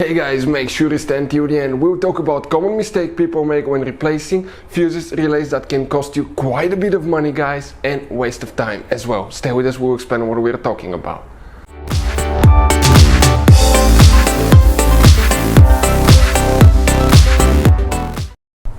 Hey guys, make sure to stay till the end. We'll talk about common mistake people make when replacing fuses, relays that can cost you quite a bit of money, guys, and waste of time as well. Stay with us, we'll explain what we're talking about.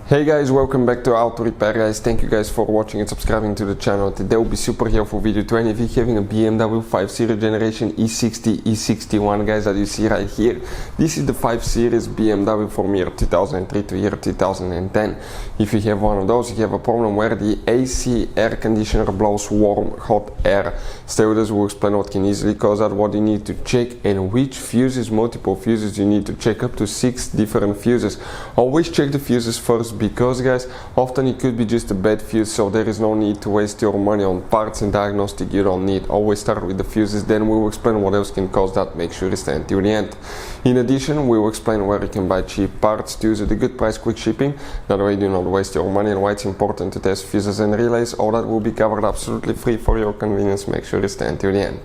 Hey guys, welcome back to Auto Repair, guys. Thank you guys for watching and subscribing to the channel. Today will be super helpful video to any of you having a BMW 5 Series generation E60 E61, guys, that you see right here. This is the 5 Series BMW from year 2003 to year 2010. If you have one of those, you have a problem where the AC air conditioner blows warm, hot air. Stay with us, we'll explain what can easily cause that, what you need to check, and which fuses, multiple fuses you need to check, up to 6 different fuses. Always check the fuses first, because guys, often it could be just a bad fuse, so there is no need to waste your money on parts and diagnostic you don't need. Always start with the fuses, then we will explain what else can cause that. Make sure to stay until the end. In addition, we will explain where you can buy cheap parts to use at a good price, quick shipping. That way you do not waste your money, and why it's important to test fuses and relays. All that will be covered absolutely free for your convenience. Make sure to stay until the end.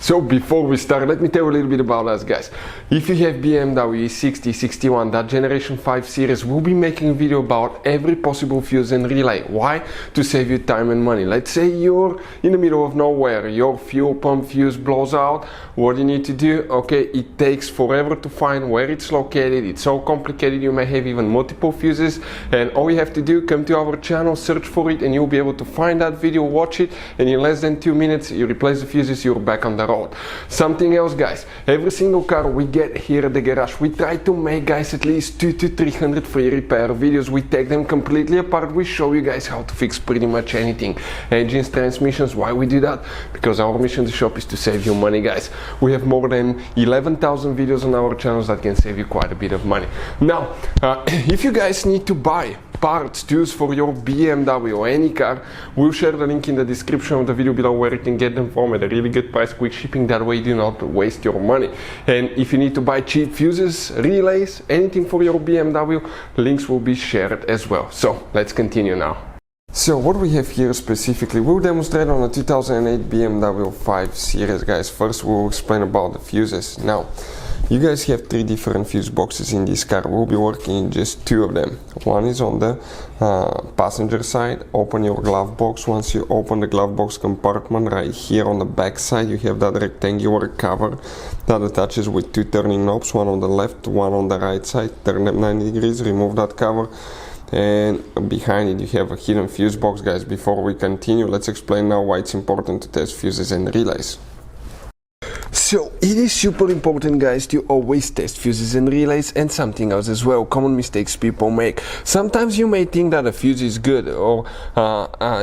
So before we start, let me tell you a little bit about us, guys. If you have BMW E60 E61, that generation 5 series, we'll be making a video about every possible fuse and relay. Why? To save you time and money. Let's say you're in the middle of nowhere, your fuel pump fuse blows out. What do you need to do? Okay, it takes forever to find where it's located. It's so complicated, you may have even multiple fuses, and all you have to do, come to our channel, search for it, and you'll be able to find that video, watch it, and in less than 2 minutes you replace the fuses, you're back on the road. Something else, guys, every single car we get here at the garage, we try to make, guys, at least 200 to 300 free repair videos. We take them completely apart, we show you guys how to fix pretty much anything, engines, transmissions. Why we do that? Because our mission in the shop is to save you money, guys. We have more than 11,000 videos on our channels that can save you quite a bit of money. Now, if you guys need to buy parts to use for your BMW or any car, we'll share the link in the description of the video below where you can get them from at a really good price, quick shipping. That way you do not waste your money. And if you need to buy cheap fuses, relays, anything for your BMW, links will be shared as well. So let's continue now. So what we have here specifically, we'll demonstrate on a 2008 BMW 5 Series, guys. First we'll explain about the fuses. Now, you guys have 3 different fuse boxes in this car. We'll be working in just 2 of them. One is on the passenger side. Open your glove box. Once you open the glove box compartment, right here on the back side, you have that rectangular cover that attaches with 2 turning knobs, one on the left, one on the right side. Turn them 90 degrees, remove that cover, and behind it you have a hidden fuse box, guys. Before we continue, let's explain now why it's important to test fuses and relays. So it is super important, guys, to always test fuses and relays, and something else as well, common mistakes people make. Sometimes you may think that a fuse is good, or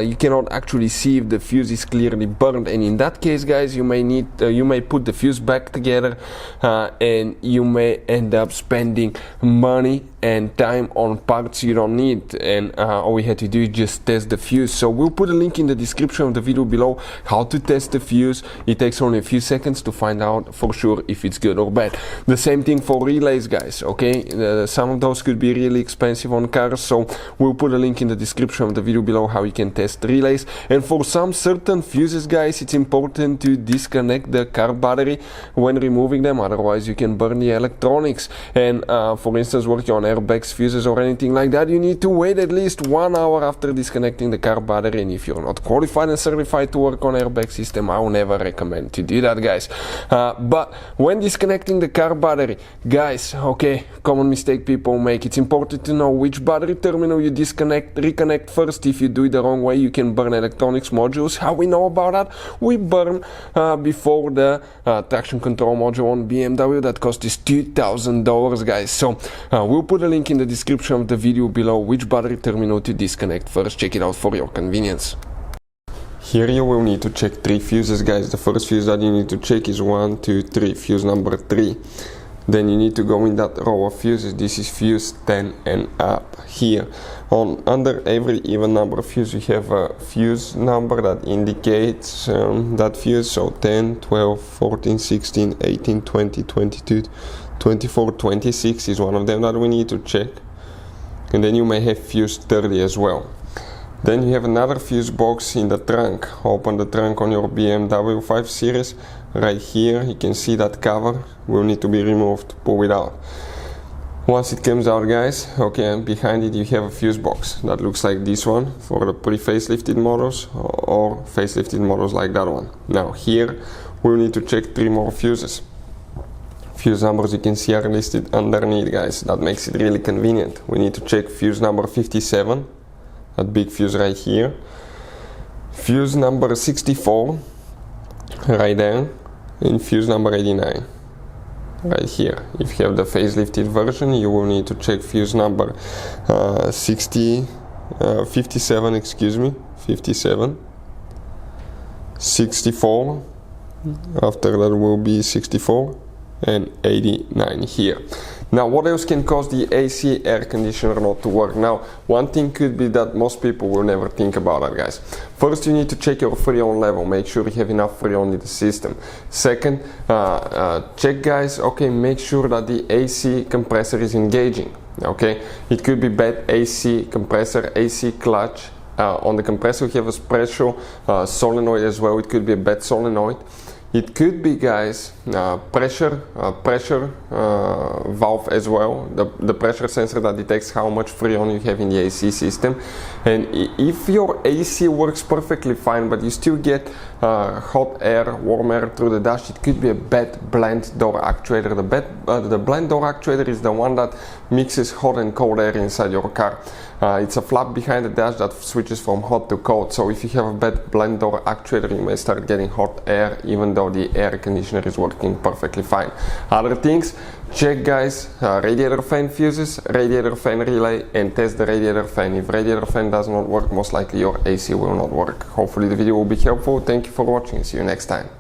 you cannot actually see if the fuse is clearly burned, and in that case, guys, you may put the fuse back together, and you may end up spending money and time on parts you don't need, and all we had to do is just test the fuse. So we'll put a link in the description of the video below how to test the fuse. It takes only a few seconds to find out for sure if it's good or bad. The same thing for relays, guys. Okay, some of those could be really expensive on cars, so we'll put a link in the description of the video below how you can test relays. And for some certain fuses, guys, it's important to disconnect the car battery when removing them, otherwise you can burn the electronics. And for instance, working on airbags, fuses, or anything like that, you need to wait at least 1 hour after disconnecting the car battery. And if you're not qualified and certified to work on airbag system, I will never recommend to do that, guys. But when disconnecting the car battery, guys, okay, common mistake people make, it's important to know which battery terminal you reconnect first. If you do it the wrong way, you can burn electronics modules. How we know about that? We burn before the traction control module on BMW that cost us $2,000, guys. So we'll put a link in the description of the video below which battery terminal to disconnect first. Check it out for your convenience. Here you will need to check 3 fuses, guys. The first fuse that you need to check is 1, 2, 3, fuse number 3. Then you need to go in that row of fuses. This is fuse 10 and up. Here under every even number of fuse, you have a fuse number that indicates that fuse. So 10, 12, 14, 16, 18, 20, 22, 24, 26 is one of them that we need to check. And then you may have fuse 30 as well. Then you have another fuse box in the trunk. Open the trunk on your BMW 5 Series. right here. You can see that cover will need to be removed, pull it out. Once it comes out, guys, okay, and behind it you have a fuse box that looks like this one for the pre-facelifted models or facelifted models like that one. Now here we'll need to check 3 more fuses. Fuse numbers you can see are listed underneath, guys. That makes it really convenient. We need to check fuse number 57, that big fuse right here. Fuse number 64 right there, and fuse number 89 right here. If you have the facelifted version, you will need to check fuse number 57, excuse me, 57, 64, after that will be 64, and 89 here. Now, what else can cause the AC air conditioner not to work? Now, one thing could be that most people will never think about that, guys. First, you need to check your Freon level. Make sure you have enough Freon in the system. Second, check, guys, okay, make sure that the AC compressor is engaging. Okay, it could be bad AC compressor, AC clutch. On the compressor, you have a special solenoid as well. It could be a bad solenoid. It could be, guys, pressure valve as well, the pressure sensor that detects how much Freon you have in the AC system. And if your AC works perfectly fine, but you still get hot air, warm air through the dash, it could be a bad blend door actuator. The blend door actuator is the one that mixes hot and cold air inside your car. It's a flap behind the dash that switches from hot to cold. So if you have a bad blend door actuator, you may start getting hot air even though the air conditioner is working perfectly fine. Other things, check, guys, radiator fan fuses, radiator fan relay, and test the radiator fan. If radiator fan does not work, most likely your AC will not work. Hopefully the video will be helpful. Thank you for watching. See you next time.